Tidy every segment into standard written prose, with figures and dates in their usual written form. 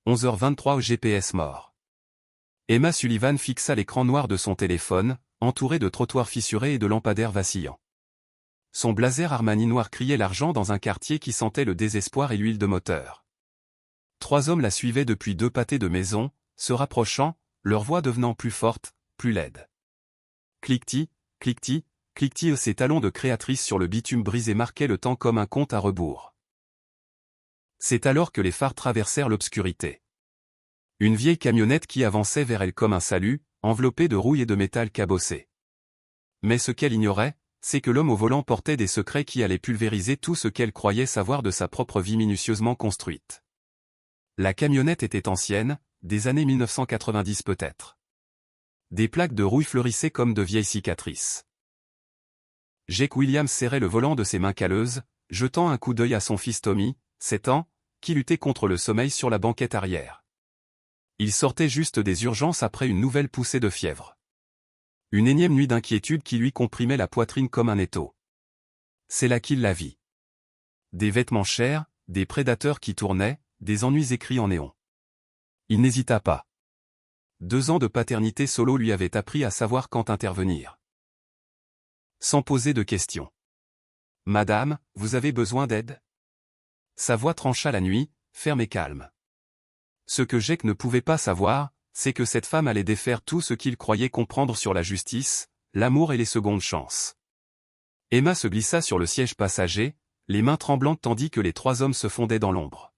11h23 au GPS mort. Emma Sullivan fixa l'écran noir de son téléphone, entouré de trottoirs fissurés et de lampadaires vacillants. Son blazer Armani noir criait l'argent dans un quartier qui sentait le désespoir et l'huile de moteur. 3 hommes la suivaient depuis 2 pâtés de maison, se rapprochant, leur voix devenant plus forte, plus laide. Cliquetis, cliquetis, cliquetis, ses talons de créatrice sur le bitume brisé marquaient le temps comme un compte à rebours. C'est alors que les phares traversèrent l'obscurité. Une vieille camionnette qui avançait vers elle comme un salut, enveloppée de rouille et de métal cabossé. Mais ce qu'elle ignorait, c'est que l'homme au volant portait des secrets qui allaient pulvériser tout ce qu'elle croyait savoir de sa propre vie minutieusement construite. La camionnette était ancienne, des années 1990 peut-être. Des plaques de rouille fleurissaient comme de vieilles cicatrices. Jake Williams serrait le volant de ses mains calleuses, jetant un coup d'œil à son fils Tommy, 7 ans, qui luttait contre le sommeil sur la banquette arrière. Il sortait juste des urgences après une nouvelle poussée de fièvre. Une énième nuit d'inquiétude qui lui comprimait la poitrine comme un étau. C'est là qu'il la vit. Des vêtements chers, des prédateurs qui tournaient, des ennuis écrits en néon. Il n'hésita pas. 2 ans de paternité solo lui avaient appris à savoir quand intervenir. Sans poser de questions. « Madame, vous avez besoin d'aide ?» Sa voix trancha la nuit, ferme et calme. Ce que Jake ne pouvait pas savoir, c'est que cette femme allait défaire tout ce qu'il croyait comprendre sur la justice, l'amour et les secondes chances. Emma se glissa sur le siège passager, les mains tremblantes tandis que les 3 hommes se fondaient dans l'ombre.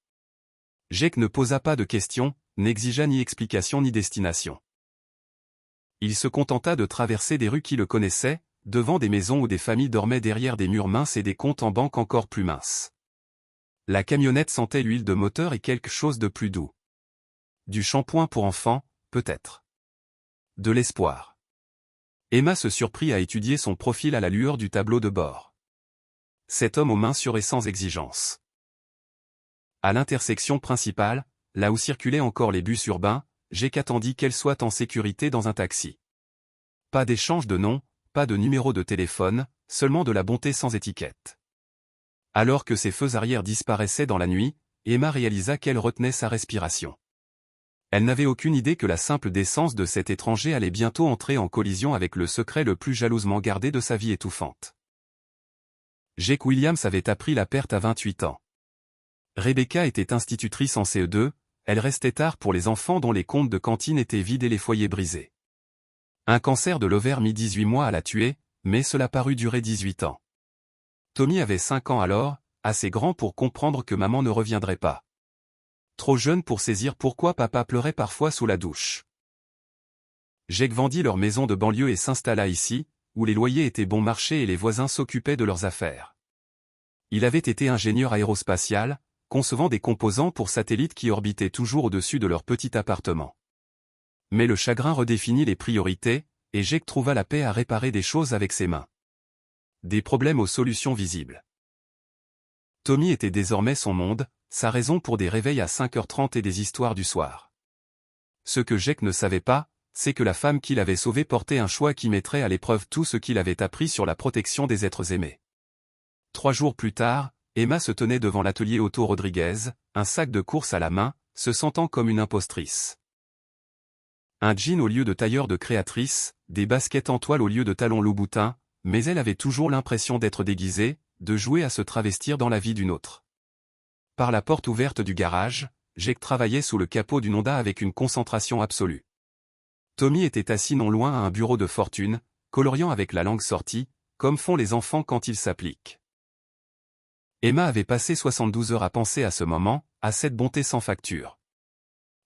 Jake ne posa pas de questions, n'exigea ni explication ni destination. Il se contenta de traverser des rues qui le connaissaient, devant des maisons où des familles dormaient derrière des murs minces et des comptes en banque encore plus minces. La camionnette sentait l'huile de moteur et quelque chose de plus doux. Du shampoing pour enfants, peut-être. De l'espoir. Emma se surprit à étudier son profil à la lueur du tableau de bord. Cet homme aux mains sûres et sans exigence. À l'intersection principale, là où circulaient encore les bus urbains, Jake attendit qu'elle soit en sécurité dans un taxi. Pas d'échange de nom, pas de numéro de téléphone, seulement de la bonté sans étiquette. Alors que ses feux arrière disparaissaient dans la nuit, Emma réalisa qu'elle retenait sa respiration. Elle n'avait aucune idée que la simple décence de cet étranger allait bientôt entrer en collision avec le secret le plus jalousement gardé de sa vie étouffante. Jake Williams avait appris la perte à 28 ans. Rebecca était institutrice en CE2, elle restait tard pour les enfants dont les comptes de cantine étaient vides et les foyers brisés. Un cancer de l'ovaire mit 18 mois à la tuer, mais cela parut durer 18 ans. Tommy avait 5 ans alors, assez grand pour comprendre que maman ne reviendrait pas. Trop jeune pour saisir pourquoi papa pleurait parfois sous la douche. Jake vendit leur maison de banlieue et s'installa ici, où les loyers étaient bon marché et les voisins s'occupaient de leurs affaires. Il avait été ingénieur aérospatial, concevant des composants pour satellites qui orbitaient toujours au-dessus de leur petit appartement. Mais le chagrin redéfinit les priorités, et Jake trouva la paix à réparer des choses avec ses mains. Des problèmes aux solutions visibles. Tommy était désormais son monde, sa raison pour des réveils à 5h30 et des histoires du soir. Ce que Jake ne savait pas, c'est que la femme qu'il avait sauvée portait un choix qui mettrait à l'épreuve tout ce qu'il avait appris sur la protection des êtres aimés. 3 jours plus tard, Emma se tenait devant l'atelier Otto Rodriguez, un sac de course à la main, se sentant comme une impostrice. Un jean au lieu de tailleur de créatrice, des baskets en toile au lieu de talons Louboutin, mais elle avait toujours l'impression d'être déguisée, de jouer à se travestir dans la vie d'une autre. Par la porte ouverte du garage, Jake travaillait sous le capot d'une Honda avec une concentration absolue. Tommy était assis non loin à un bureau de fortune, coloriant avec la langue sortie, comme font les enfants quand ils s'appliquent. Emma avait passé 72 heures à penser à ce moment, à cette bonté sans facture.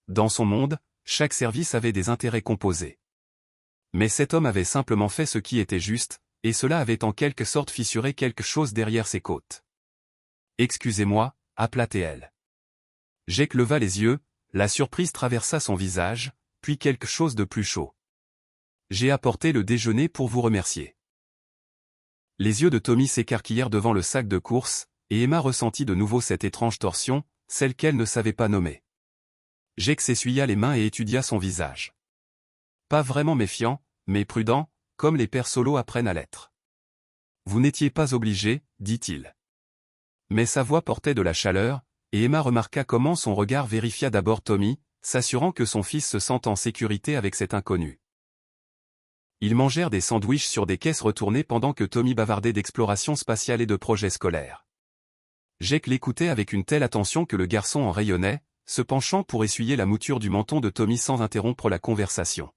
Dans son monde, chaque service avait des intérêts composés. Mais cet homme avait simplement fait ce qui était juste, et cela avait en quelque sorte fissuré quelque chose derrière ses côtes. « Excusez-moi », appela-t-elle. Jake leva les yeux, la surprise traversa son visage, puis quelque chose de plus chaud. « J'ai apporté le déjeuner pour vous remercier. » Les yeux de Tommy s'écarquillèrent devant le sac de course, et Emma ressentit de nouveau cette étrange torsion, celle qu'elle ne savait pas nommer. Jake s'essuya les mains et étudia son visage. Pas vraiment méfiant, mais prudent, comme les pères solos apprennent à l'être. « Vous n'étiez pas obligé, dit-il. » Mais sa voix portait de la chaleur, et Emma remarqua comment son regard vérifia d'abord Tommy, s'assurant que son fils se sente en sécurité avec cet inconnu. Ils mangèrent des sandwichs sur des caisses retournées pendant que Tommy bavardait d'exploration spatiale et de projets scolaires. Jake l'écoutait avec une telle attention que le garçon en rayonnait, se penchant pour essuyer la mouture du menton de Tommy sans interrompre la conversation.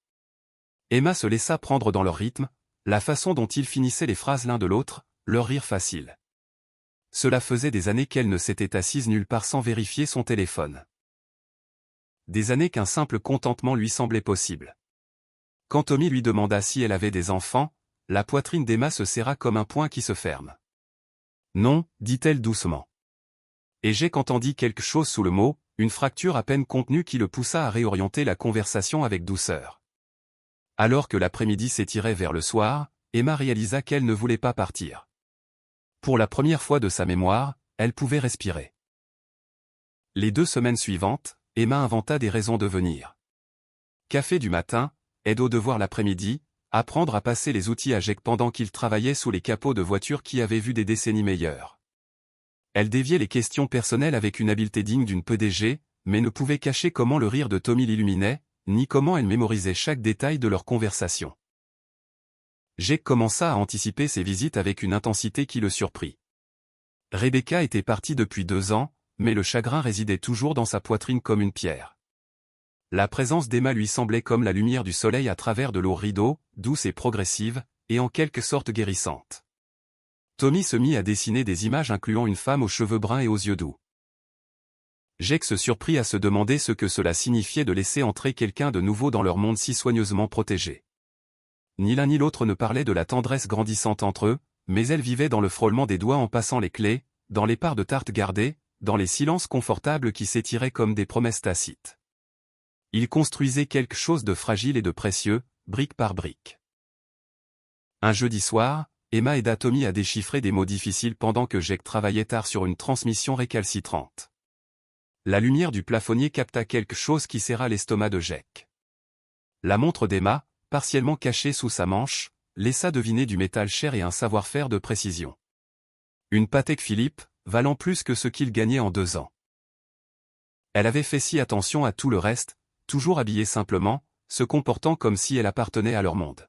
Emma se laissa prendre dans leur rythme, la façon dont ils finissaient les phrases l'un de l'autre, leur rire facile. Cela faisait des années qu'elle ne s'était assise nulle part sans vérifier son téléphone. Des années qu'un simple contentement lui semblait possible. Quand Tommy lui demanda si elle avait des enfants, la poitrine d'Emma se serra comme un poing qui se ferme. « Non », dit-elle doucement. Et Jake entendit quelque chose sous le mot, une fracture à peine contenue qui le poussa à réorienter la conversation avec douceur. Alors que l'après-midi s'étirait vers le soir, Emma réalisa qu'elle ne voulait pas partir. Pour la première fois de sa mémoire, elle pouvait respirer. Les 2 semaines suivantes, Emma inventa des raisons de venir. Café du matin, aide aux devoirs l'après-midi, apprendre à passer les outils à Jake pendant qu'il travaillait sous les capots de voitures qui avaient vu des décennies meilleures. Elle déviait les questions personnelles avec une habileté digne d'une PDG, mais ne pouvait cacher comment le rire de Tommy l'illuminait, ni comment elle mémorisait chaque détail de leur conversation. Jake commença à anticiper ses visites avec une intensité qui le surprit. Rebecca était partie depuis 2 ans, mais le chagrin résidait toujours dans sa poitrine comme une pierre. La présence d'Emma lui semblait comme la lumière du soleil à travers de lourds rideaux, douce et progressive, et en quelque sorte guérissante. Tommy se mit à dessiner des images incluant une femme aux cheveux bruns et aux yeux doux. Jake se surprit à se demander ce que cela signifiait de laisser entrer quelqu'un de nouveau dans leur monde si soigneusement protégé. Ni l'un ni l'autre ne parlait de la tendresse grandissante entre eux, mais elle vivait dans le frôlement des doigts en passant les clés, dans les parts de tarte gardées, dans les silences confortables qui s'étiraient comme des promesses tacites. Ils construisaient quelque chose de fragile et de précieux, brique par brique. Un jeudi soir, Emma aida Tommy à déchiffrer des mots difficiles pendant que Jake travaillait tard sur une transmission récalcitrante. La lumière du plafonnier capta quelque chose qui serra l'estomac de Jake. La montre d'Emma, partiellement cachée sous sa manche, laissa deviner du métal cher et un savoir-faire de précision. Une Patek Philippe, valant plus que ce qu'il gagnait en 2 ans. Elle avait fait si attention à tout le reste, toujours habillée simplement, se comportant comme si elle appartenait à leur monde.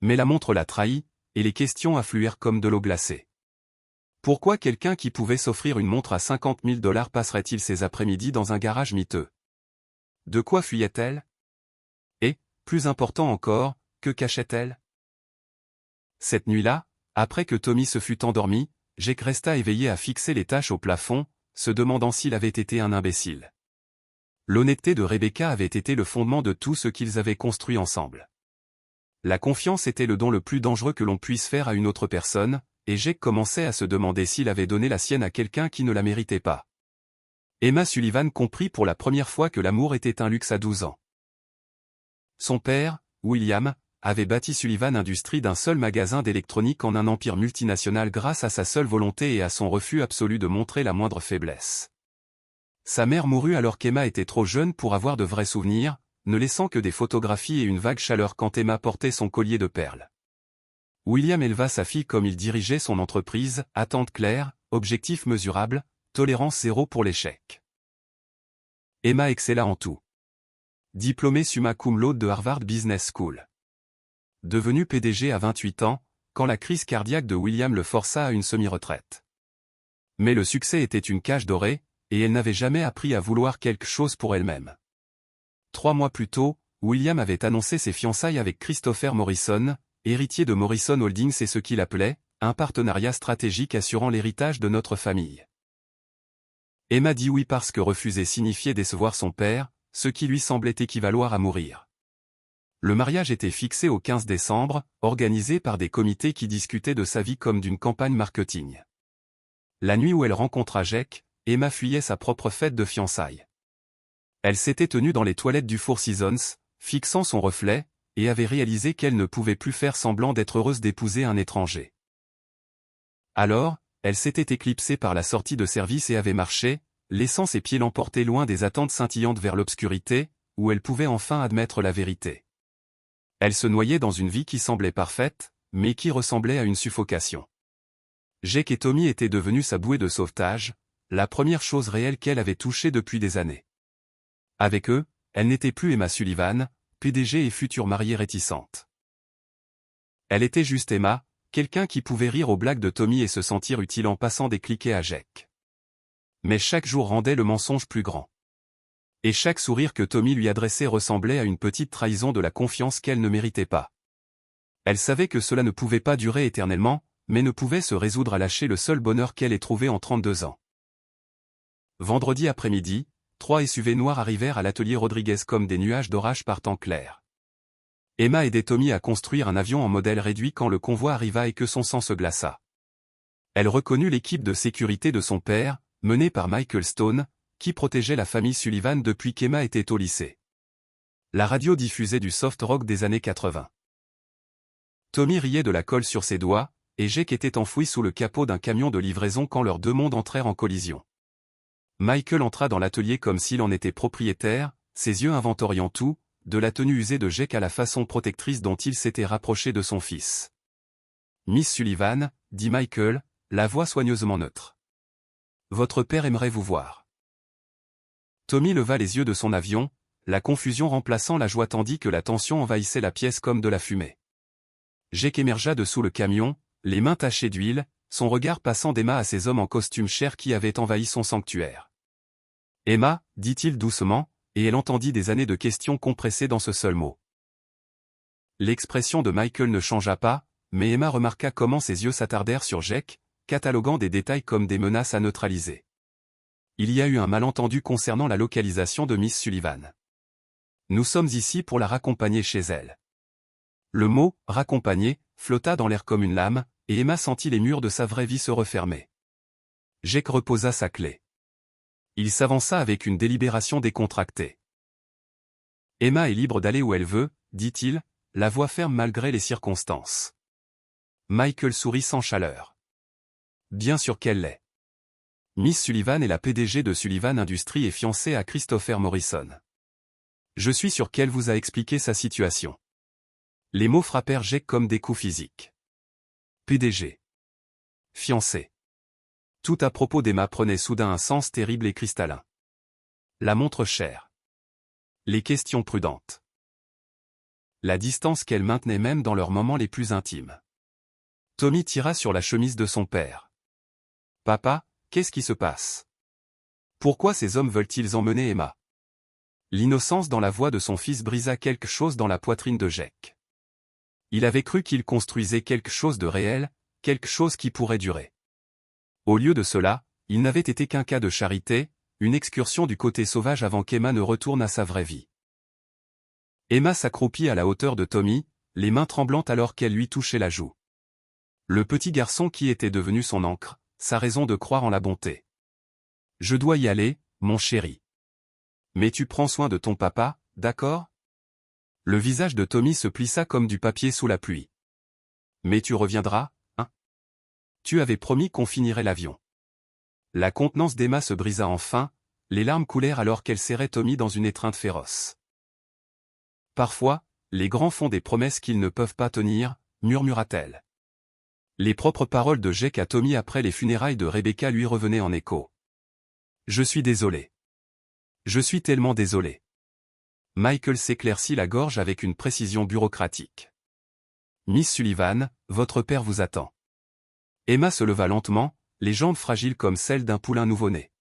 Mais la montre la trahit, et les questions affluèrent comme de l'eau glacée. Pourquoi quelqu'un qui pouvait s'offrir une montre à 50 000 $ passerait-il ses après-midi dans un garage miteux? De quoi fuyait-elle? Et, plus important encore, que cachait-elle? Cette nuit-là, après que Tommy se fut endormi, Jake resta éveillé à fixer les taches au plafond, se demandant s'il avait été un imbécile. L'honnêteté de Rebecca avait été le fondement de tout ce qu'ils avaient construit ensemble. La confiance était le don le plus dangereux que l'on puisse faire à une autre personne, et Jake commençait à se demander s'il avait donné la sienne à quelqu'un qui ne la méritait pas. Emma Sullivan comprit pour la première fois que l'amour était un luxe à 12 ans. Son père, William, avait bâti Sullivan Industries d'un seul magasin d'électronique en un empire multinational grâce à sa seule volonté et à son refus absolu de montrer la moindre faiblesse. Sa mère mourut alors qu'Emma était trop jeune pour avoir de vrais souvenirs, ne laissant que des photographies et une vague chaleur quand Emma portait son collier de perles. William éleva sa fille comme il dirigeait son entreprise, attentes claires, objectifs mesurables, tolérance zéro pour l'échec. Emma excella en tout. Diplômée summa cum laude de Harvard Business School. Devenu PDG à 28 ans, quand la crise cardiaque de William le força à une semi-retraite. Mais le succès était une cage dorée, et elle n'avait jamais appris à vouloir quelque chose pour elle-même. 3 mois plus tôt, William avait annoncé ses fiançailles avec Christopher Morrison, héritier de Morrison Holdings et ce qu'il appelait « un partenariat stratégique assurant l'héritage de notre famille ». Emma dit oui parce que refuser signifiait décevoir son père, ce qui lui semblait équivaloir à mourir. Le mariage était fixé au 15 décembre, organisé par des comités qui discutaient de sa vie comme d'une campagne marketing. La nuit où elle rencontra Jake, Emma fuyait sa propre fête de fiançailles. Elle s'était tenue dans les toilettes du Four Seasons, fixant son reflet, et avait réalisé qu'elle ne pouvait plus faire semblant d'être heureuse d'épouser un étranger. Alors, elle s'était éclipsée par la sortie de service et avait marché, laissant ses pieds l'emporter loin des attentes scintillantes vers l'obscurité, où elle pouvait enfin admettre la vérité. Elle se noyait dans une vie qui semblait parfaite, mais qui ressemblait à une suffocation. Jake et Tommy étaient devenus sa bouée de sauvetage, la première chose réelle qu'elle avait touchée depuis des années. Avec eux, elle n'était plus Emma Sullivan, PDG et future mariée réticente. Elle était juste Emma, quelqu'un qui pouvait rire aux blagues de Tommy et se sentir utile en passant des cliquets à Jake. Mais chaque jour rendait le mensonge plus grand. Et chaque sourire que Tommy lui adressait ressemblait à une petite trahison de la confiance qu'elle ne méritait pas. Elle savait que cela ne pouvait pas durer éternellement, mais ne pouvait se résoudre à lâcher le seul bonheur qu'elle ait trouvé en 32 ans. Vendredi après-midi, 3 SUV noirs arrivèrent à l'atelier Rodriguez comme des nuages d'orage par temps clair. Emma aidait Tommy à construire un avion en modèle réduit quand le convoi arriva et que son sang se glaça. Elle reconnut l'équipe de sécurité de son père, menée par Michael Stone, qui protégeait la famille Sullivan depuis qu'Emma était au lycée. La radio diffusait du soft rock des années 80. Tommy riait de la colle sur ses doigts, et Jake était enfoui sous le capot d'un camion de livraison quand leurs deux mondes entrèrent en collision. Michael entra dans l'atelier comme s'il en était propriétaire, ses yeux inventoriant tout, de la tenue usée de Jake à la façon protectrice dont il s'était rapproché de son fils. « Miss Sullivan, dit Michael, la voix soigneusement neutre. Votre père aimerait vous voir. » Tommy leva les yeux de son avion, la confusion remplaçant la joie tandis que la tension envahissait la pièce comme de la fumée. Jake émergea de sous le camion, les mains tachées d'huile, son regard passant d'Emma à ces hommes en costume cher qui avaient envahi son sanctuaire. « Emma, dit-il doucement, et elle entendit des années de questions compressées dans ce seul mot. L'expression de Michael ne changea pas, mais Emma remarqua comment ses yeux s'attardèrent sur Jake, cataloguant des détails comme des menaces à neutraliser. Il y a eu un malentendu concernant la localisation de Miss Sullivan. Nous sommes ici pour la raccompagner chez elle. Le mot « raccompagner » flotta dans l'air comme une lame, et Emma sentit les murs de sa vraie vie se refermer. Jake reposa sa clé. Il s'avança avec une délibération décontractée. Emma est libre d'aller où elle veut, dit-il, la voix ferme malgré les circonstances. Michael sourit sans chaleur. Bien sûr qu'elle l'est. Miss Sullivan est la PDG de Sullivan Industries et fiancée à Christopher Morrison. Je suis sûr qu'elle vous a expliqué sa situation. Les mots frappèrent Jake comme des coups physiques. PDG. Fiancée. Tout à propos d'Emma prenait soudain un sens terrible et cristallin. La montre chère. Les questions prudentes. La distance qu'elle maintenait même dans leurs moments les plus intimes. Tommy tira sur la chemise de son père. « Papa, qu'est-ce qui se passe? Pourquoi ces hommes veulent-ils emmener Emma ?» L'innocence dans la voix de son fils brisa quelque chose dans la poitrine de Jake. Il avait cru qu'il construisait quelque chose de réel, quelque chose qui pourrait durer. Au lieu de cela, il n'avait été qu'un cas de charité, une excursion du côté sauvage avant qu'Emma ne retourne à sa vraie vie. Emma s'accroupit à la hauteur de Tommy, les mains tremblantes alors qu'elle lui touchait la joue. Le petit garçon qui était devenu son ancre, sa raison de croire en la bonté. « Je dois y aller, mon chéri. Mais tu prends soin de ton papa, d'accord ?» Le visage de Tommy se plissa comme du papier sous la pluie. « Mais tu reviendras, hein? Tu avais promis qu'on finirait l'avion. » La contenance d'Emma se brisa enfin, les larmes coulèrent alors qu'elle serrait Tommy dans une étreinte féroce. Parfois, les grands font des promesses qu'ils ne peuvent pas tenir, murmura-t-elle. Les propres paroles de Jake à Tommy après les funérailles de Rebecca lui revenaient en écho. « Je suis désolé. Je suis tellement désolé. » Michael s'éclaircit la gorge avec une précision bureaucratique. « Miss Sullivan, votre père vous attend. » Emma se leva lentement, les jambes fragiles comme celles d'un poulain nouveau-né.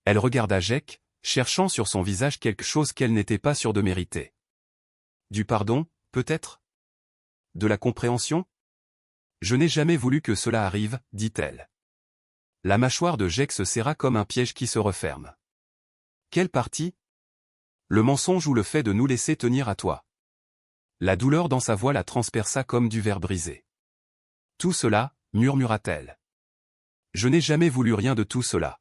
Elle regarda Jake, cherchant sur son visage quelque chose qu'elle n'était pas sûre de mériter. Du pardon, peut-être? De la compréhension? Je n'ai jamais voulu que cela arrive, dit-elle. La mâchoire de Jake se serra comme un piège qui se referme. Quelle partie? Le mensonge ou le fait de nous laisser tenir à toi? La douleur dans sa voix la transperça comme du verre brisé. Tout cela, murmura-t-elle. Je n'ai jamais voulu rien de tout cela.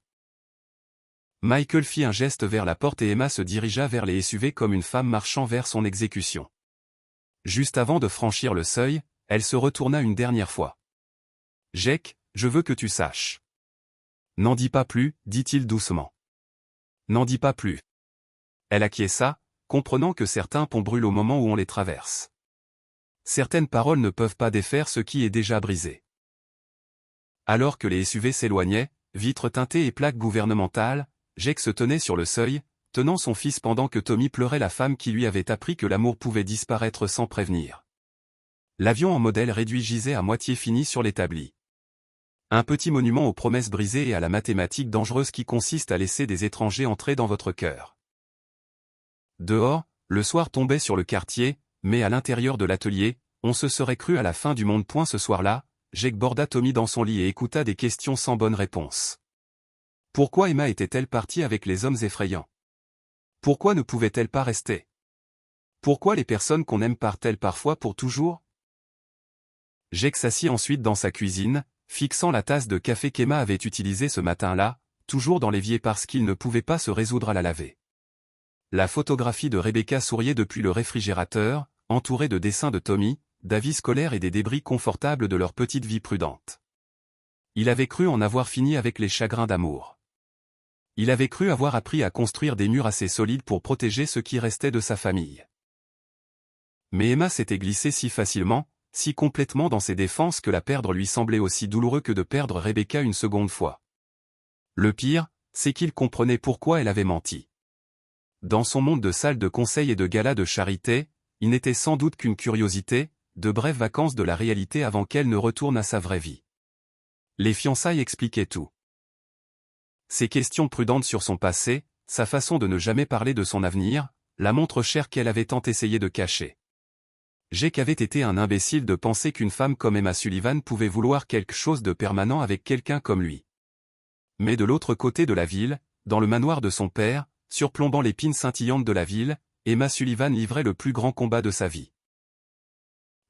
Michael fit un geste vers la porte et Emma se dirigea vers les SUV comme une femme marchant vers son exécution. Juste avant de franchir le seuil, elle se retourna une dernière fois. « Jake, je veux que tu saches. » « N'en dis pas plus, dit-il doucement. « N'en dis pas plus. » Elle acquiesça, comprenant que certains ponts brûlent au moment où on les traverse. Certaines paroles ne peuvent pas défaire ce qui est déjà brisé. Alors que les SUV s'éloignaient, vitres teintées et plaques gouvernementales, Jake se tenait sur le seuil, tenant son fils pendant que Tommy pleurait, la femme qui lui avait appris que l'amour pouvait disparaître sans prévenir. L'avion en modèle réduit gisait à moitié fini sur l'établi. Un petit monument aux promesses brisées et à la mathématique dangereuse qui consiste à laisser des étrangers entrer dans votre cœur. Dehors, le soir tombait sur le quartier, mais à l'intérieur de l'atelier, on se serait cru à la fin du monde. Ce soir-là, Jake borda Tommy dans son lit et écouta des questions sans bonne réponse. Pourquoi Emma était-elle partie avec les hommes effrayants? Pourquoi ne pouvait-elle pas rester? Pourquoi les personnes qu'on aime partent-elles parfois pour toujours? Jake s'assit ensuite dans sa cuisine, fixant la tasse de café qu'Emma avait utilisée ce matin-là, toujours dans l'évier parce qu'il ne pouvait pas se résoudre à la laver. La photographie de Rebecca souriait depuis le réfrigérateur, entourée de dessins de Tommy, d'avis scolaires et des débris confortables de leur petite vie prudente. Il avait cru en avoir fini avec les chagrins d'amour. Il avait cru avoir appris à construire des murs assez solides pour protéger ce qui restait de sa famille. Mais Emma s'était glissée si facilement, si complètement dans ses défenses que la perdre lui semblait aussi douloureux que de perdre Rebecca une seconde fois. Le pire, c'est qu'il comprenait pourquoi elle avait menti. Dans son monde de salles de conseil et de galas de charité, il n'était sans doute qu'une curiosité, de brèves vacances de la réalité avant qu'elle ne retourne à sa vraie vie. Les fiançailles expliquaient tout. Ses questions prudentes sur son passé, sa façon de ne jamais parler de son avenir, la montre chère qu'elle avait tant essayé de cacher. Jake avait été un imbécile de penser qu'une femme comme Emma Sullivan pouvait vouloir quelque chose de permanent avec quelqu'un comme lui. Mais de l'autre côté de la ville, dans le manoir de son père, surplombant l'épine scintillante de la ville, Emma Sullivan livrait le plus grand combat de sa vie.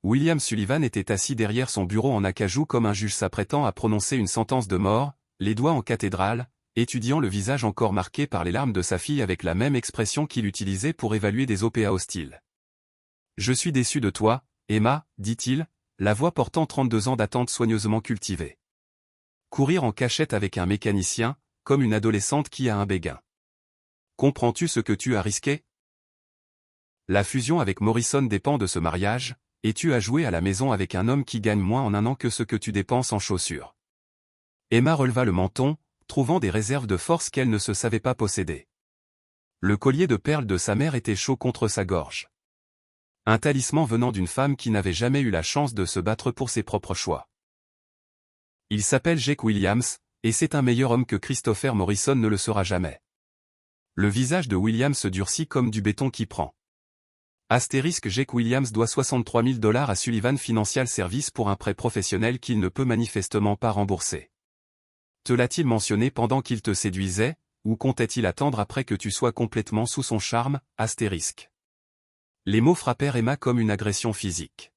William Sullivan était assis derrière son bureau en acajou comme un juge s'apprêtant à prononcer une sentence de mort, les doigts en cathédrale, étudiant le visage encore marqué par les larmes de sa fille avec la même expression qu'il utilisait pour évaluer des OPA hostiles. « Je suis déçu de toi, Emma, dit-il, la voix portant 32 ans d'attente soigneusement cultivée. Courir en cachette avec un mécanicien, comme une adolescente qui a un béguin. Comprends-tu ce que tu as risqué? La fusion avec Morrison dépend de ce mariage, et tu as joué à la maison avec un homme qui gagne moins en un an que ce que tu dépenses en chaussures. » Emma releva le menton, trouvant des réserves de force qu'elle ne se savait pas posséder. Le collier de perles de sa mère était chaud contre sa gorge. Un talisman venant d'une femme qui n'avait jamais eu la chance de se battre pour ses propres choix. Il s'appelle Jake Williams, et c'est un meilleur homme que Christopher Morrison ne le sera jamais. Le visage de Williams se durcit comme du béton qui prend. Astérisque Jake Williams doit 63 000 $ à Sullivan Financial Services pour un prêt professionnel qu'il ne peut manifestement pas rembourser. Te l'a-t-il mentionné pendant qu'il te séduisait, ou comptait-il attendre après que tu sois complètement sous son charme, astérisque. Les mots frappèrent Emma comme une agression physique.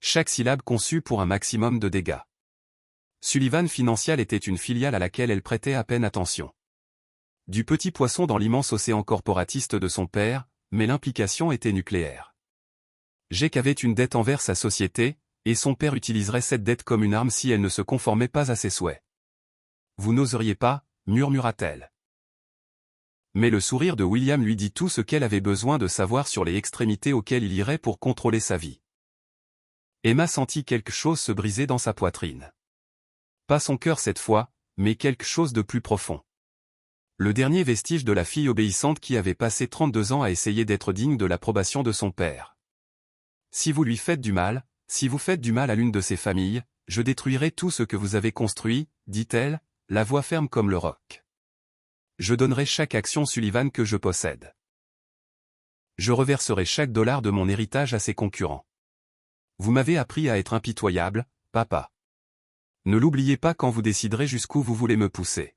Chaque syllabe conçue pour un maximum de dégâts. Sullivan Financial était une filiale à laquelle elle prêtait à peine attention. Du petit poisson dans l'immense océan corporatiste de son père, mais l'implication était nucléaire. Jake avait une dette envers sa société, et son père utiliserait cette dette comme une arme si elle ne se conformait pas à ses souhaits. « Vous n'oseriez pas » murmura-t-elle. Mais le sourire de William lui dit tout ce qu'elle avait besoin de savoir sur les extrémités auxquelles il irait pour contrôler sa vie. Emma sentit quelque chose se briser dans sa poitrine. Pas son cœur cette fois, mais quelque chose de plus profond. Le dernier vestige de la fille obéissante qui avait passé 32 ans à essayer d'être digne de l'approbation de son père. Si vous lui faites du mal, si vous faites du mal à l'une de ses familles, je détruirai tout ce que vous avez construit, dit-elle, la voix ferme comme le roc. Je donnerai chaque action Sullivan que je possède. Je reverserai chaque dollar de mon héritage à ses concurrents. Vous m'avez appris à être impitoyable, papa. Ne l'oubliez pas quand vous déciderez jusqu'où vous voulez me pousser.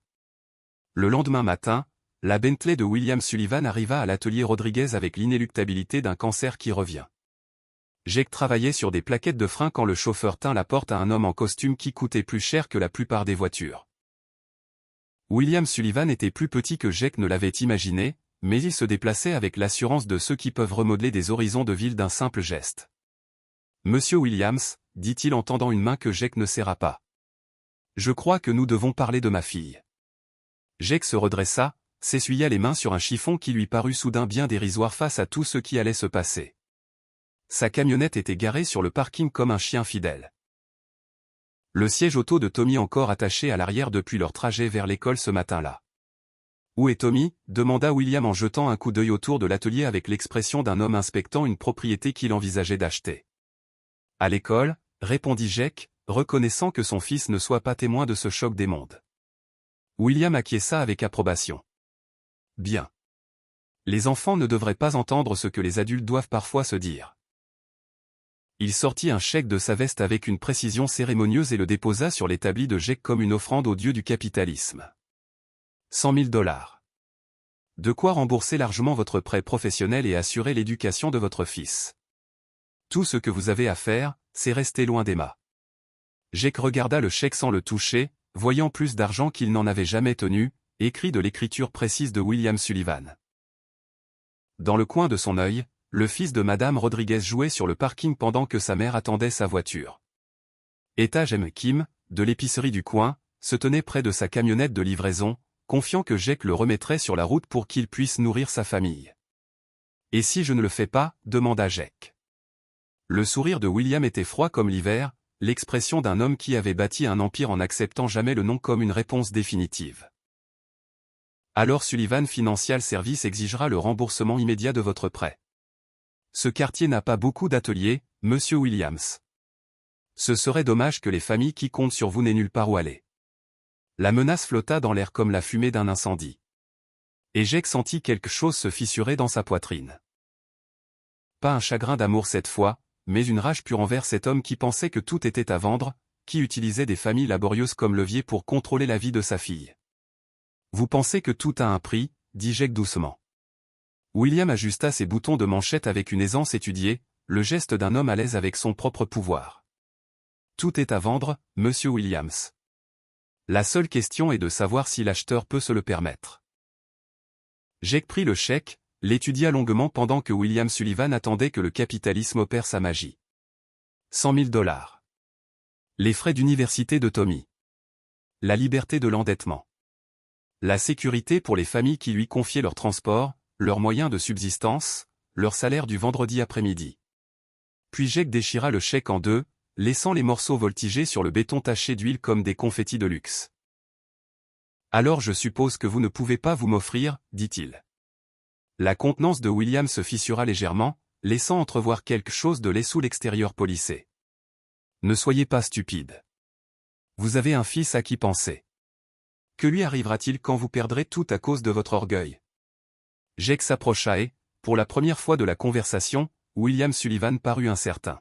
Le lendemain matin, la Bentley de William Sullivan arriva à l'atelier Rodriguez avec l'inéluctabilité d'un cancer qui revient. Jake travaillait sur des plaquettes de frein quand le chauffeur tint la porte à un homme en costume qui coûtait plus cher que la plupart des voitures. William Sullivan était plus petit que Jake ne l'avait imaginé, mais il se déplaçait avec l'assurance de ceux qui peuvent remodeler des horizons de ville d'un simple geste. « Monsieur Williams, dit-il en tendant une main que Jake ne serra pas. Je crois que nous devons parler de ma fille. » Jake se redressa, s'essuya les mains sur un chiffon qui lui parut soudain bien dérisoire face à tout ce qui allait se passer. Sa camionnette était garée sur le parking comme un chien fidèle. Le siège auto de Tommy encore attaché à l'arrière depuis leur trajet vers l'école ce matin-là. Où est Tommy ? Demanda William en jetant un coup d'œil autour de l'atelier avec l'expression d'un homme inspectant une propriété qu'il envisageait d'acheter. À l'école, répondit Jake, reconnaissant que son fils ne soit pas témoin de ce choc des mondes. William acquiesça avec approbation. Bien. Les enfants ne devraient pas entendre ce que les adultes doivent parfois se dire. Il sortit un chèque de sa veste avec une précision cérémonieuse et le déposa sur l'établi de Jake comme une offrande au dieu du capitalisme. 100 000 $. De quoi rembourser largement votre prêt professionnel et assurer l'éducation de votre fils. Tout ce que vous avez à faire, c'est rester loin d'Emma. Jake regarda le chèque sans le toucher, voyant plus d'argent qu'il n'en avait jamais tenu, écrit de l'écriture précise de William Sullivan. Dans le coin de son œil, le fils de Madame Rodriguez jouait sur le parking pendant que sa mère attendait sa voiture. Étage M. Kim, de l'épicerie du coin, se tenait près de sa camionnette de livraison, confiant que Jake le remettrait sur la route pour qu'il puisse nourrir sa famille. « Et si je ne le fais pas ?» demanda Jake. Le sourire de William était froid comme l'hiver, l'expression d'un homme qui avait bâti un empire en n'acceptant jamais le non comme une réponse définitive. Alors Sullivan Financial Service exigera le remboursement immédiat de votre prêt. Ce quartier n'a pas beaucoup d'ateliers, Monsieur Williams. Ce serait dommage que les familles qui comptent sur vous n'aient nulle part où aller. La menace flotta dans l'air comme la fumée d'un incendie. Et Jake sentit quelque chose se fissurer dans sa poitrine. Pas un chagrin d'amour cette fois, mais une rage pure envers cet homme qui pensait que tout était à vendre, qui utilisait des familles laborieuses comme levier pour contrôler la vie de sa fille. Vous pensez que tout a un prix, dit Jake doucement. William ajusta ses boutons de manchette avec une aisance étudiée, le geste d'un homme à l'aise avec son propre pouvoir. Tout est à vendre, Monsieur Williams. La seule question est de savoir si l'acheteur peut se le permettre. Jake prit le chèque, l'étudia longuement pendant que William Sullivan attendait que le capitalisme opère sa magie. 100 000 $. Les frais d'université de Tommy. La liberté de l'endettement. La sécurité pour les familles qui lui confiaient leur transport, leurs moyens de subsistance, leur salaire du vendredi après-midi. Puis Jake déchira le chèque en deux, laissant les morceaux voltiger sur le béton taché d'huile comme des confettis de luxe. « Alors je suppose que vous ne pouvez pas vous m'offrir, dit-il. La contenance de William se fissura légèrement, laissant entrevoir quelque chose de laid sous l'extérieur polissé. « Ne soyez pas stupide. Vous avez un fils à qui penser. Que lui arrivera-t-il quand vous perdrez tout à cause de votre orgueil ?» Jake s'approcha et, pour la première fois de la conversation, William Sullivan parut incertain.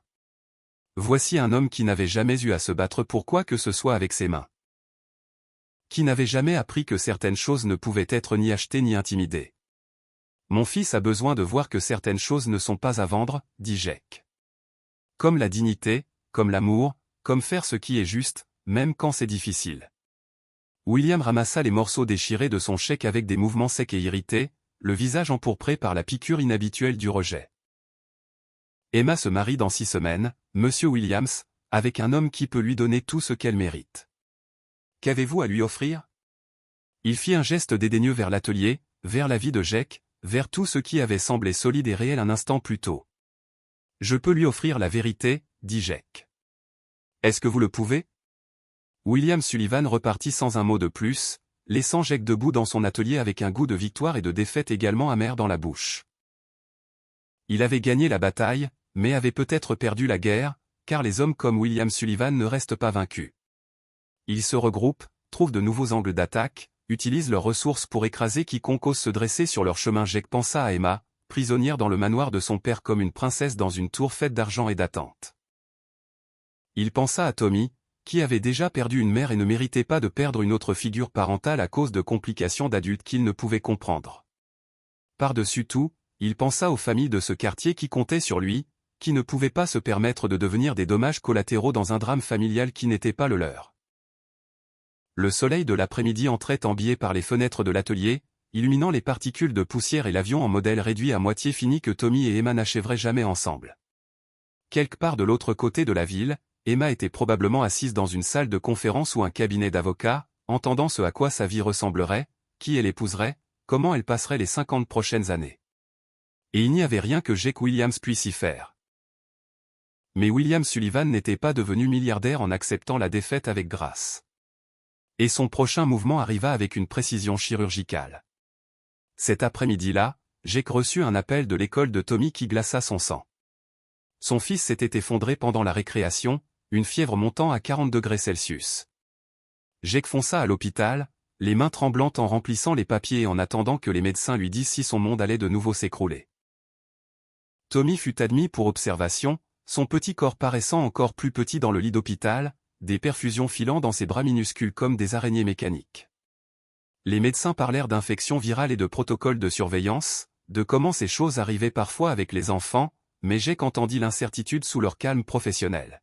Voici un homme qui n'avait jamais eu à se battre pour quoi que ce soit avec ses mains. Qui n'avait jamais appris que certaines choses ne pouvaient être ni achetées ni intimidées. Mon fils a besoin de voir que certaines choses ne sont pas à vendre, dit Jake. Comme la dignité, comme l'amour, comme faire ce qui est juste, même quand c'est difficile. William ramassa les morceaux déchirés de son chèque avec des mouvements secs et irrités, le visage empourpré par la piqûre inhabituelle du rejet. Emma se marie dans 6 semaines, Monsieur Williams, avec un homme qui peut lui donner tout ce qu'elle mérite. Qu'avez-vous à lui offrir ? Il fit un geste dédaigneux vers l'atelier, vers la vie de Jake, vers tout ce qui avait semblé solide et réel un instant plus tôt. Je peux lui offrir la vérité, dit Jake. Est-ce que vous le pouvez ? William Sullivan repartit sans un mot de plus, laissant Jake debout dans son atelier avec un goût de victoire et de défaite également amer dans la bouche. Il avait gagné la bataille, mais avait peut-être perdu la guerre, car les hommes comme William Sullivan ne restent pas vaincus. Ils se regroupent, trouvent de nouveaux angles d'attaque, utilisent leurs ressources pour écraser quiconque ose se dresser sur leur chemin. Jake pensa à Emma, prisonnière dans le manoir de son père comme une princesse dans une tour faite d'argent et d'attente. Il pensa à Tommy, qui avait déjà perdu une mère et ne méritait pas de perdre une autre figure parentale à cause de complications d'adultes qu'il ne pouvait comprendre. Par-dessus tout, il pensa aux familles de ce quartier qui comptaient sur lui, qui ne pouvaient pas se permettre de devenir des dommages collatéraux dans un drame familial qui n'était pas le leur. Le soleil de l'après-midi entrait en biais par les fenêtres de l'atelier, illuminant les particules de poussière et l'avion en modèle réduit à moitié fini que Tommy et Emma n'achèveraient jamais ensemble. Quelque part de l'autre côté de la ville, Emma était probablement assise dans une salle de conférence ou un cabinet d'avocats, entendant ce à quoi sa vie ressemblerait, qui elle épouserait, comment elle passerait les 50 prochaines années. Et il n'y avait rien que Jake Williams puisse y faire. Mais William Sullivan n'était pas devenu milliardaire en acceptant la défaite avec grâce. Et son prochain mouvement arriva avec une précision chirurgicale. Cet après-midi-là, Jake reçut un appel de l'école de Tommy qui glaça son sang. Son fils s'était effondré pendant la récréation, une fièvre montant à 40 degrés Celsius. Jake fonça à l'hôpital, les mains tremblantes en remplissant les papiers et en attendant que les médecins lui disent si son monde allait de nouveau s'écrouler. Tommy fut admis pour observation, son petit corps paraissant encore plus petit dans le lit d'hôpital, des perfusions filant dans ses bras minuscules comme des araignées mécaniques. Les médecins parlèrent d'infections virales et de protocoles de surveillance, de comment ces choses arrivaient parfois avec les enfants, mais Jake entendit l'incertitude sous leur calme professionnel.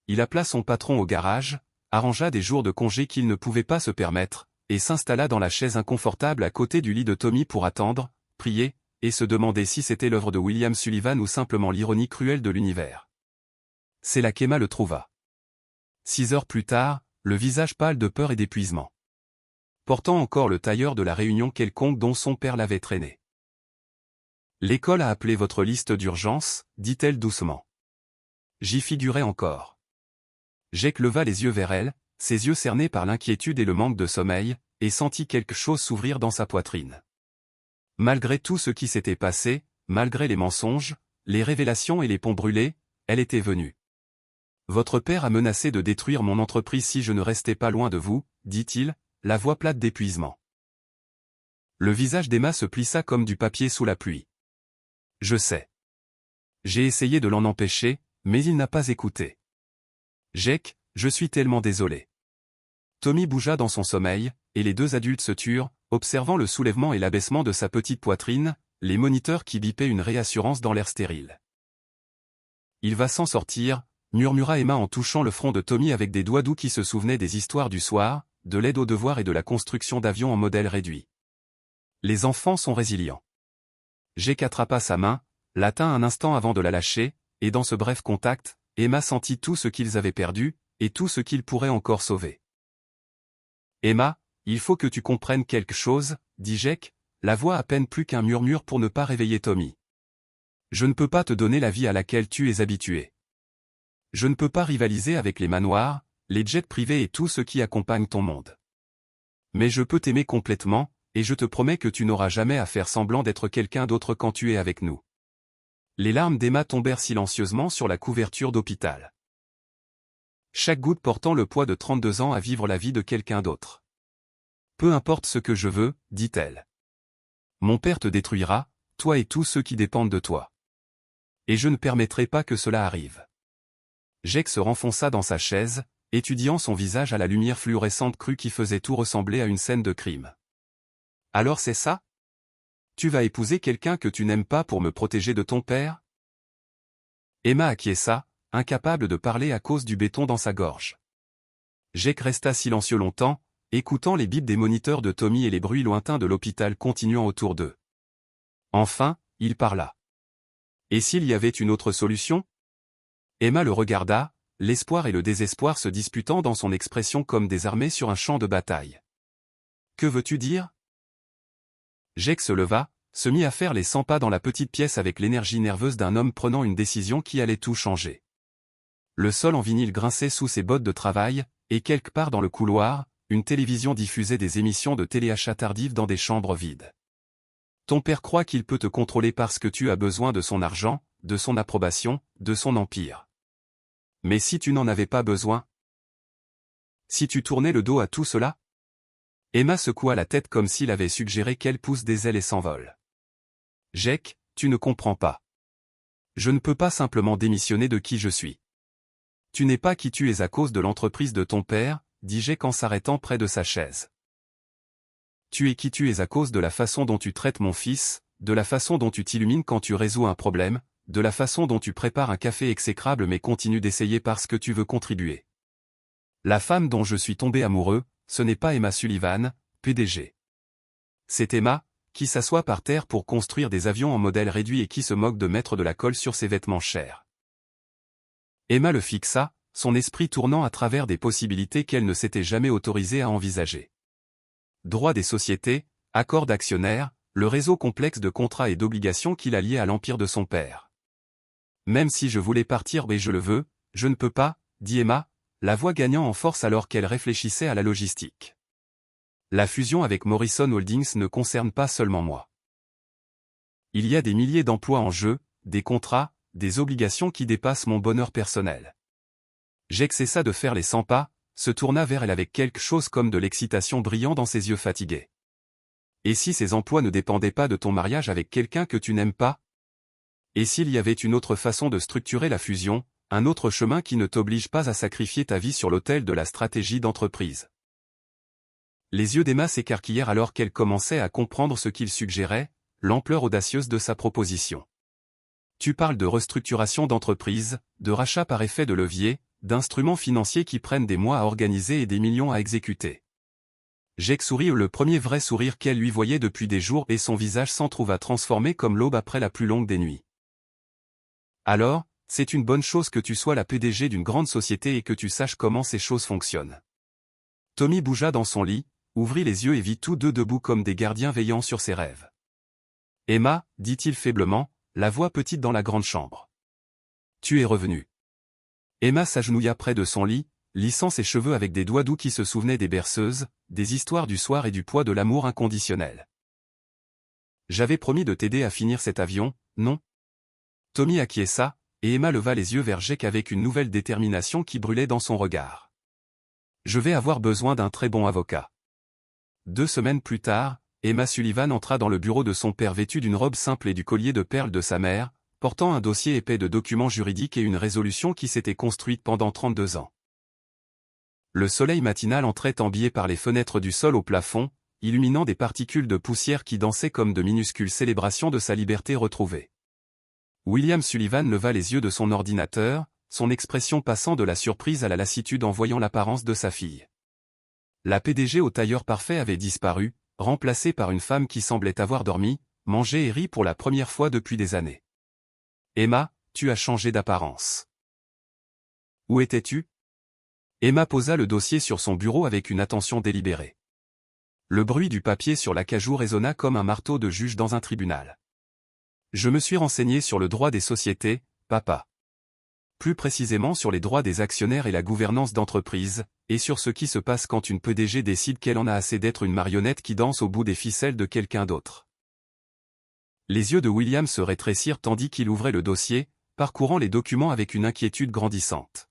Il appela son patron au garage, arrangea des jours de congé qu'il ne pouvait pas se permettre, et s'installa dans la chaise inconfortable à côté du lit de Tommy pour attendre, prier, et se demander si c'était l'œuvre de William Sullivan ou simplement l'ironie cruelle de l'univers. C'est là qu'Emma le trouva. 6 heures plus tard, le visage pâle de peur et d'épuisement. Portant encore le tailleur de la réunion quelconque dont son père l'avait traîné. L'école a appelé votre liste d'urgence, dit-elle doucement. J'y figurais encore. Jake leva les yeux vers elle, ses yeux cernés par l'inquiétude et le manque de sommeil, et sentit quelque chose s'ouvrir dans sa poitrine. Malgré tout ce qui s'était passé, malgré les mensonges, les révélations et les ponts brûlés, elle était venue. Votre père a menacé de détruire mon entreprise si je ne restais pas loin de vous, dit-il, la voix plate d'épuisement. Le visage d'Emma se plissa comme du papier sous la pluie. Je sais. J'ai essayé de l'en empêcher, mais il n'a pas écouté. Jake, je suis tellement désolé. Tommy bougea dans son sommeil, et les deux adultes se turent, observant le soulèvement et l'abaissement de sa petite poitrine, les moniteurs qui bipaient une réassurance dans l'air stérile. Il va s'en sortir, murmura Emma en touchant le front de Tommy avec des doigts doux qui se souvenaient des histoires du soir, de l'aide aux devoirs et de la construction d'avions en modèle réduit. Les enfants sont résilients. Jake attrapa sa main, la tint un instant avant de la lâcher, et dans ce bref contact, Emma sentit tout ce qu'ils avaient perdu, et tout ce qu'ils pourraient encore sauver. Emma, il faut que tu comprennes quelque chose, dit Jake, la voix à peine plus qu'un murmure pour ne pas réveiller Tommy. Je ne peux pas te donner la vie à laquelle tu es habitué. Je ne peux pas rivaliser avec les manoirs, les jets privés et tout ce qui accompagne ton monde. Mais je peux t'aimer complètement, et je te promets que tu n'auras jamais à faire semblant d'être quelqu'un d'autre quand tu es avec nous. Les larmes d'Emma tombèrent silencieusement sur la couverture d'hôpital. Chaque goutte portant le poids de 32 ans à vivre la vie de quelqu'un d'autre. Peu importe ce que je veux, dit-elle. Mon père te détruira, toi et tous ceux qui dépendent de toi. Et je ne permettrai pas que cela arrive. Jake se renfonça dans sa chaise, étudiant son visage à la lumière fluorescente crue qui faisait tout ressembler à une scène de crime. Alors c'est ça? Tu vas épouser quelqu'un que tu n'aimes pas pour me protéger de ton père? Emma acquiesça, incapable de parler à cause du béton dans sa gorge. Jake resta silencieux longtemps, écoutant les bips des moniteurs de Tommy et les bruits lointains de l'hôpital continuant autour d'eux. Enfin, il parla. Et s'il y avait une autre solution? Emma le regarda, l'espoir et le désespoir se disputant dans son expression comme des armées sur un champ de bataille. Que veux-tu dire? Jake se leva, se mit à faire les 100 pas dans la petite pièce avec l'énergie nerveuse d'un homme prenant une décision qui allait tout changer. Le sol en vinyle grinçait sous ses bottes de travail, et quelque part dans le couloir, une télévision diffusait des émissions de téléachat tardives dans des chambres vides. Ton père croit qu'il peut te contrôler parce que tu as besoin de son argent, de son approbation, de son empire. Mais si tu n'en avais pas besoin? Si tu tournais le dos à tout cela? Emma secoua la tête comme s'il avait suggéré qu'elle pousse des ailes et s'envole. Jake, tu ne comprends pas. Je ne peux pas simplement démissionner de qui je suis. Tu n'es pas qui tu es à cause de l'entreprise de ton père, dit Jake en s'arrêtant près de sa chaise. Tu es qui tu es à cause de la façon dont tu traites mon fils, de la façon dont tu t'illumines quand tu résous un problème, de la façon dont tu prépares un café exécrable mais continues d'essayer parce que tu veux contribuer. La femme dont je suis tombé amoureux, ce n'est pas Emma Sullivan, PDG. C'est Emma, qui s'assoit par terre pour construire des avions en modèle réduit et qui se moque de mettre de la colle sur ses vêtements chers. Emma le fixa, son esprit tournant à travers des possibilités qu'elle ne s'était jamais autorisée à envisager. Droit des sociétés, accords d'actionnaires, le réseau complexe de contrats et d'obligations qui la liait à l'empire de son père. Même si je voulais partir et je le veux, je ne peux pas, dit Emma, la voix gagnant en force alors qu'elle réfléchissait à la logistique. La fusion avec Morrison Holdings ne concerne pas seulement moi. Il y a des milliers d'emplois en jeu, des contrats, des obligations qui dépassent mon bonheur personnel. Jake cessa de faire les 100 pas, se tourna vers elle avec quelque chose comme de l'excitation brillant dans ses yeux fatigués. Et si ces emplois ne dépendaient pas de ton mariage avec quelqu'un que tu n'aimes pas? Et s'il y avait une autre façon de structurer la fusion, un autre chemin qui ne t'oblige pas à sacrifier ta vie sur l'autel de la stratégie d'entreprise? Les yeux d'Emma s'écarquillèrent alors qu'elle commençait à comprendre ce qu'il suggérait, l'ampleur audacieuse de sa proposition. Tu parles de restructuration d'entreprise, de rachat par effet de levier, d'instruments financiers qui prennent des mois à organiser et des millions à exécuter. Jake sourit le premier vrai sourire qu'elle lui voyait depuis des jours et son visage s'en trouva transformé comme l'aube après la plus longue des nuits. Alors, c'est une bonne chose que tu sois la PDG d'une grande société et que tu saches comment ces choses fonctionnent. Tommy bougea dans son lit, ouvrit les yeux et vit tous deux debout comme des gardiens veillant sur ses rêves. Emma, dit-il faiblement, la voix petite dans la grande chambre. Tu es revenue. Emma s'agenouilla près de son lit, lissant ses cheveux avec des doigts doux qui se souvenaient des berceuses, des histoires du soir et du poids de l'amour inconditionnel. J'avais promis de t'aider à finir cet avion, non? Tommy acquiesça, et Emma leva les yeux vers Jake avec une nouvelle détermination qui brûlait dans son regard. Je vais avoir besoin d'un très bon avocat. 2 semaines plus tard, Emma Sullivan entra dans le bureau de son père vêtue d'une robe simple et du collier de perles de sa mère, portant un dossier épais de documents juridiques et une résolution qui s'était construite pendant 32 ans. Le soleil matinal entrait embillé par les fenêtres du sol au plafond, illuminant des particules de poussière qui dansaient comme de minuscules célébrations de sa liberté retrouvée. William Sullivan leva les yeux de son ordinateur, son expression passant de la surprise à la lassitude en voyant l'apparence de sa fille. La PDG au tailleur parfait avait disparu, remplacée par une femme qui semblait avoir dormi, mangé et ri pour la première fois depuis des années. Emma, tu as changé d'apparence. Où étais-tu? Emma posa le dossier sur son bureau avec une attention délibérée. Le bruit du papier sur l'acajou résonna comme un marteau de juge dans un tribunal. Je me suis renseigné sur le droit des sociétés, papa. Plus précisément sur les droits des actionnaires et la gouvernance d'entreprise, et sur ce qui se passe quand une PDG décide qu'elle en a assez d'être une marionnette qui danse au bout des ficelles de quelqu'un d'autre. Les yeux de William se rétrécirent tandis qu'il ouvrait le dossier, parcourant les documents avec une inquiétude grandissante.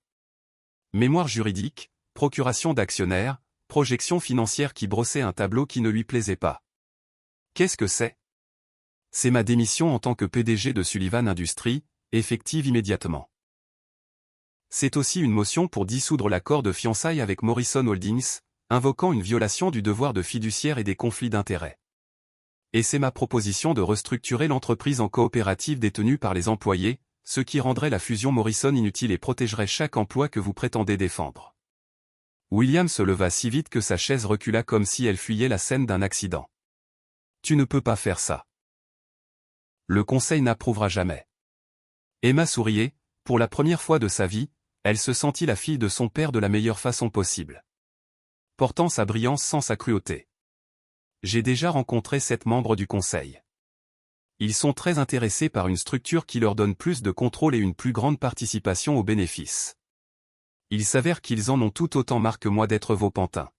Mémoire juridique, procuration d'actionnaires, projection financière qui brossait un tableau qui ne lui plaisait pas. Qu'est-ce que c'est? C'est ma démission en tant que PDG de Sullivan Industries, effective immédiatement. C'est aussi une motion pour dissoudre l'accord de fiançailles avec Morrison Holdings, invoquant une violation du devoir de fiduciaire et des conflits d'intérêts. Et c'est ma proposition de restructurer l'entreprise en coopérative détenue par les employés, ce qui rendrait la fusion Morrison inutile et protégerait chaque emploi que vous prétendez défendre. William se leva si vite que sa chaise recula comme si elle fuyait la scène d'un accident. Tu ne peux pas faire ça. Le conseil n'approuvera jamais. Emma souriait, pour la première fois de sa vie, elle se sentit la fille de son père de la meilleure façon possible. Portant sa brillance sans sa cruauté. J'ai déjà rencontré 7 membres du conseil. Ils sont très intéressés par une structure qui leur donne plus de contrôle et une plus grande participation aux bénéfices. Il s'avère qu'ils en ont tout autant marre que moi d'être vos pantins.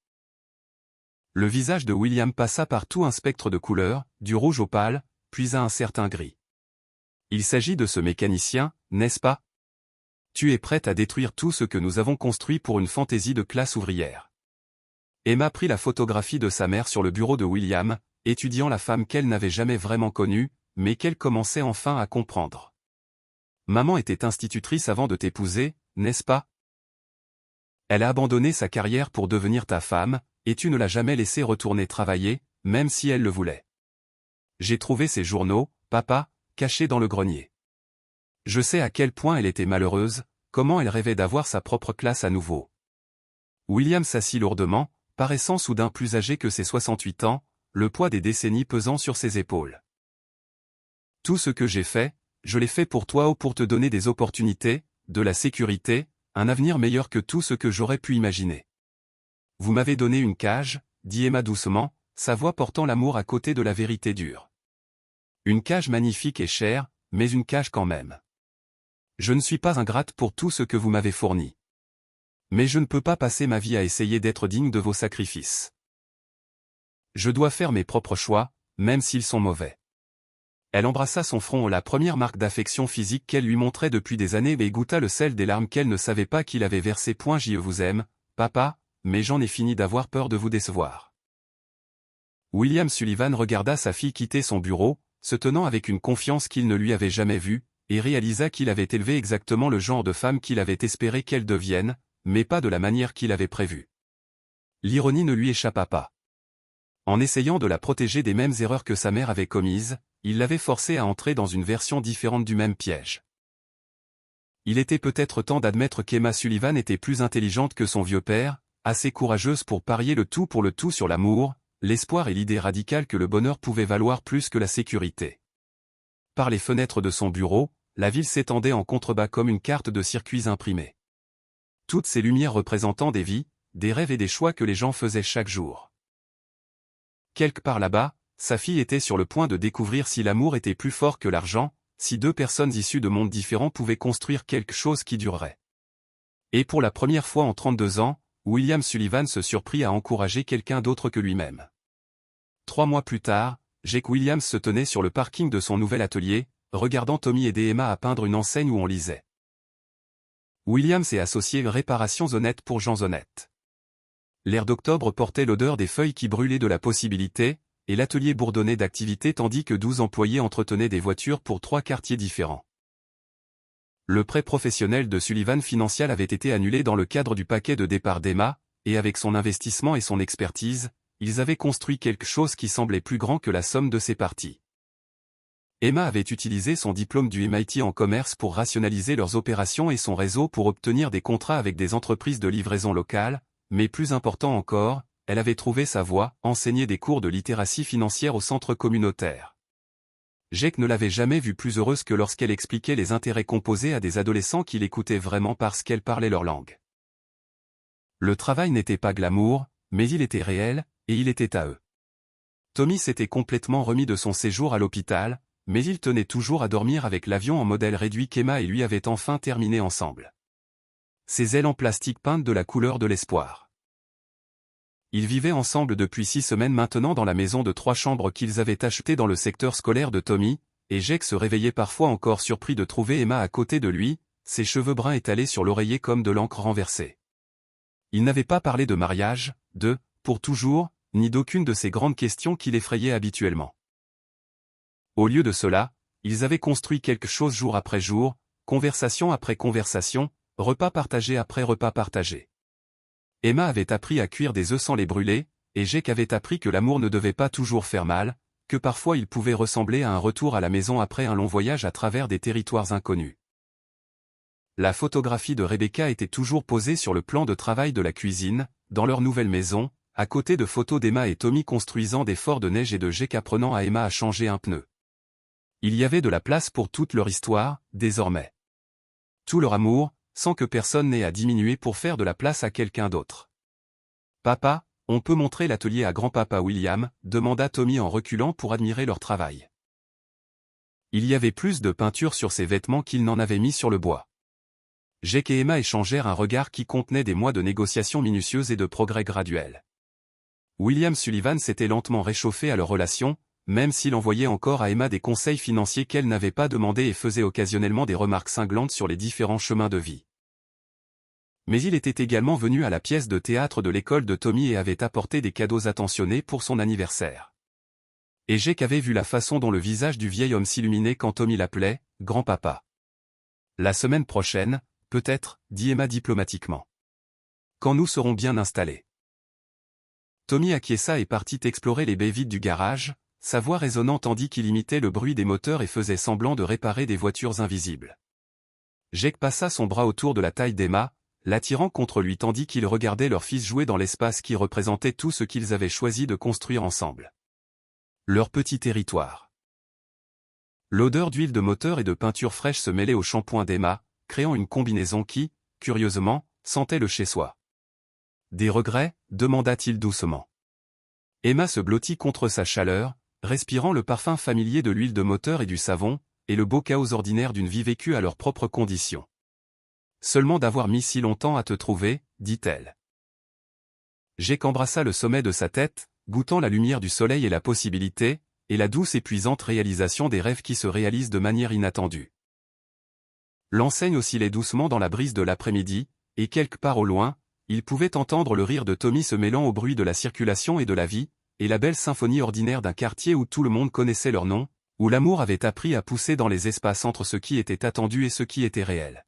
Le visage de William passa par tout un spectre de couleurs, du rouge au pâle, puis à un certain gris. Il s'agit de ce mécanicien, n'est-ce pas? Tu es prête à détruire tout ce que nous avons construit pour une fantaisie de classe ouvrière. Emma prit la photographie de sa mère sur le bureau de William, étudiant la femme qu'elle n'avait jamais vraiment connue, mais qu'elle commençait enfin à comprendre. Maman était institutrice avant de t'épouser, n'est-ce pas? Elle a abandonné sa carrière pour devenir ta femme, et tu ne l'as jamais laissée retourner travailler, même si elle le voulait. J'ai trouvé ses journaux, papa, cachés dans le grenier. Je sais à quel point elle était malheureuse, comment elle rêvait d'avoir sa propre classe à nouveau. William s'assit lourdement, paraissant soudain plus âgé que ses 68 ans, le poids des décennies pesant sur ses épaules. Tout ce que j'ai fait, je l'ai fait pour toi ou pour te donner des opportunités, de la sécurité, un avenir meilleur que tout ce que j'aurais pu imaginer. Vous m'avez donné une cage, dit Emma doucement, sa voix portant l'amour à côté de la vérité dure. Une cage magnifique et chère, mais une cage quand même. Je ne suis pas ingrate pour tout ce que vous m'avez fourni. Mais je ne peux pas passer ma vie à essayer d'être digne de vos sacrifices. Je dois faire mes propres choix, même s'ils sont mauvais. Elle embrassa son front, la première marque d'affection physique qu'elle lui montrait depuis des années, et goûta le sel des larmes qu'elle ne savait pas qu'il avait versé. Je vous aime, papa, mais j'en ai fini d'avoir peur de vous décevoir. William Sullivan regarda sa fille quitter son bureau, se tenant avec une confiance qu'il ne lui avait jamais vue, et réalisa qu'il avait élevé exactement le genre de femme qu'il avait espéré qu'elle devienne, mais pas de la manière qu'il avait prévue. L'ironie ne lui échappa pas. En essayant de la protéger des mêmes erreurs que sa mère avait commises, il l'avait forcée à entrer dans une version différente du même piège. Il était peut-être temps d'admettre qu'Emma Sullivan était plus intelligente que son vieux père, assez courageuse pour parier le tout pour le tout sur l'amour, l'espoir et l'idée radicale que le bonheur pouvait valoir plus que la sécurité. Par les fenêtres de son bureau, la ville s'étendait en contrebas comme une carte de circuits imprimée. Toutes ces lumières représentant des vies, des rêves et des choix que les gens faisaient chaque jour. Quelque part là-bas, sa fille était sur le point de découvrir si l'amour était plus fort que l'argent, si deux personnes issues de mondes différents pouvaient construire quelque chose qui durerait. Et pour la première fois en 32 ans, William Sullivan se surprit à encourager quelqu'un d'autre que lui-même. 3 mois plus tard, Jake Williams se tenait sur le parking de son nouvel atelier, regardant Tommy aider Emma à peindre une enseigne où on lisait Williams et associés réparations honnêtes pour gens honnêtes. L'air d'octobre portait l'odeur des feuilles qui brûlaient de la possibilité, et l'atelier bourdonnait d'activités tandis que 12 employés entretenaient des voitures pour 3 quartiers différents. Le prêt professionnel de Sullivan Financial avait été annulé dans le cadre du paquet de départ d'Emma, et avec son investissement et son expertise, ils avaient construit quelque chose qui semblait plus grand que la somme de ses parties. Emma avait utilisé son diplôme du MIT en commerce pour rationaliser leurs opérations et son réseau pour obtenir des contrats avec des entreprises de livraison locale, mais plus important encore, elle avait trouvé sa voie, enseigner des cours de littératie financière au centre communautaire. Jake ne l'avait jamais vue plus heureuse que lorsqu'elle expliquait les intérêts composés à des adolescents qui l'écoutaient vraiment parce qu'elle parlait leur langue. Le travail n'était pas glamour, mais il était réel, et il était à eux. Tommy s'était complètement remis de son séjour à l'hôpital, mais il tenait toujours à dormir avec l'avion en modèle réduit qu'Emma et lui avaient enfin terminé ensemble. Ses ailes en plastique peintes de la couleur de l'espoir. Ils vivaient ensemble depuis 6 semaines maintenant dans la maison de 3 chambres qu'ils avaient achetée dans le secteur scolaire de Tommy, et Jake se réveillait parfois encore surpris de trouver Emma à côté de lui, ses cheveux bruns étalés sur l'oreiller comme de l'encre renversée. Ils n'avaient pas parlé de mariage, pour toujours, ni d'aucune de ces grandes questions qui l'effrayaient habituellement. Au lieu de cela, ils avaient construit quelque chose jour après jour, conversation après conversation, repas partagé après repas partagé. Emma avait appris à cuire des œufs sans les brûler, et Jake avait appris que l'amour ne devait pas toujours faire mal, que parfois il pouvait ressembler à un retour à la maison après un long voyage à travers des territoires inconnus. La photographie de Rebecca était toujours posée sur le plan de travail de la cuisine, dans leur nouvelle maison, à côté de photos d'Emma et Tommy construisant des forts de neige et de Jake apprenant à Emma à changer un pneu. Il y avait de la place pour toute leur histoire, désormais. Tout leur amour, sans que personne n'ait à diminuer pour faire de la place à quelqu'un d'autre. « Papa, on peut montrer l'atelier à grand-papa William ?» demanda Tommy en reculant pour admirer leur travail. Il y avait plus de peinture sur ses vêtements qu'il n'en avait mis sur le bois. Jake et Emma échangèrent un regard qui contenait des mois de négociations minutieuses et de progrès graduels. William Sullivan s'était lentement réchauffé à leur relation, même s'il envoyait encore à Emma des conseils financiers qu'elle n'avait pas demandés et faisait occasionnellement des remarques cinglantes sur les différents chemins de vie. Mais il était également venu à la pièce de théâtre de l'école de Tommy et avait apporté des cadeaux attentionnés pour son anniversaire. Et Jake avait vu la façon dont le visage du vieil homme s'illuminait quand Tommy l'appelait « grand-papa ». La semaine prochaine, peut-être, dit Emma diplomatiquement. Quand nous serons bien installés. Tommy acquiesça et partit explorer les baies vides du garage, sa voix résonnant tandis qu'il imitait le bruit des moteurs et faisait semblant de réparer des voitures invisibles. Jake passa son bras autour de la taille d'Emma, l'attirant contre lui tandis qu'il regardait leur fils jouer dans l'espace qui représentait tout ce qu'ils avaient choisi de construire ensemble. Leur petit territoire. L'odeur d'huile de moteur et de peinture fraîche se mêlait au shampoing d'Emma, créant une combinaison qui, curieusement, sentait le chez-soi. « Des regrets ?» demanda-t-il doucement. Emma se blottit contre sa chaleur, respirant le parfum familier de l'huile de moteur et du savon, et le beau chaos ordinaire d'une vie vécue à leurs propres conditions. Seulement d'avoir mis si longtemps à te trouver, dit-elle. Jake embrassa le sommet de sa tête, goûtant la lumière du soleil et la possibilité, et la douce épuisante réalisation des rêves qui se réalisent de manière inattendue. L'enseigne oscillait doucement dans la brise de l'après-midi, et quelque part au loin, il pouvait entendre le rire de Tommy se mêlant au bruit de la circulation et de la vie, et la belle symphonie ordinaire d'un quartier où tout le monde connaissait leur nom, où l'amour avait appris à pousser dans les espaces entre ce qui était attendu et ce qui était réel.